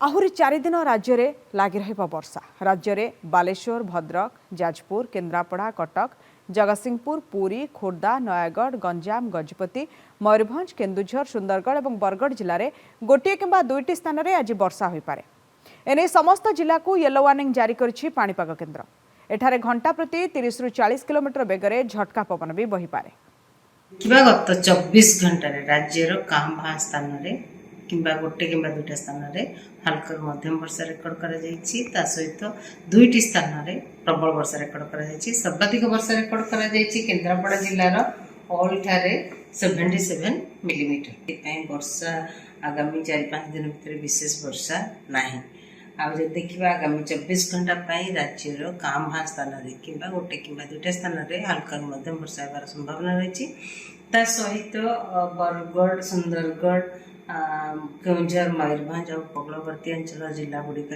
आहुरी 4 दिन राज्य में लगी वर्षा। राज्य में बालेश्वर, भद्रक, जाजपुर, केन्द्रापड़ा, कटक, जगतसिंहपुर, पुरी, खोर्धा, नयागढ़, गंजाम, गजपति, मयूरभंज, केन्दुझर, सुंदरगढ़ और बरगढ़ जिले में गोटे किंबा दुईटी स्थान में आज वर्षा हो पारे। एने समस्त जिला को येलो वार्निंग जारी करिछि पाणीपाग केन्द्र। एठारे घंटा प्रति 30 ରୁ 40 किलोमीटर बेगरे झटका पवन भी बही पारे। गत 24 घंटा राज्यर कां स्थान किंबा गोटे किंबा दुईटा स्थान में हल्का मध्यम वर्षा रेकर्ड करा सहित दुईटी स्थान में प्रबल वर्षा रेकर्ड करा सर्वाधिक वर्षा रेकर्ड करा केन्द्रापड़ा जिलार ऑल ठारे 77 मिलीमीटर। वर्षा आगामी 4-5 दिन भीतर विशेष वर्षा नहीं। आज देखा आगामी 24 घंटा राज्यर कां स्थान कि गोटे कि दुईटा स्थान में हल्का मध्यम वर्षा होबार संभावना रही। सहित बरगढ़, सुंदरगढ़, केन्दुझर, मयूरभंज और उपकूलवर्ती अंचल जिला गुड़िक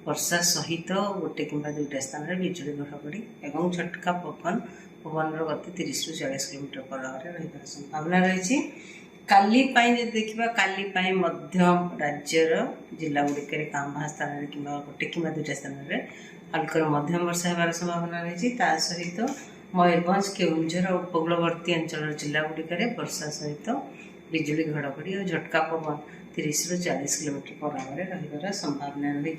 वर्षा सहित गोटे कि दुईटा स्थान में बिजुली घड़घड़ी और झटका पवन गति 30 ରୁ 40 किलोमीटर पर आवर रही संभावना रही। काली देखा काली मध्यम राज्यर जिला गुड़िक कां स्थान में कि गोटे कि दुईटा स्थान में हल्का मध्यम वर्षा होबार संभावना रही। सहित मयूरभंज, केन्दुझर और उपकूलवर्ती अंचल जिला गुड़िक वर्षा सहित बिजुली घड़घड़ी और झटका पवन 30 ରୁ 40 किलोमीटर पर आवर रही संभावना रही।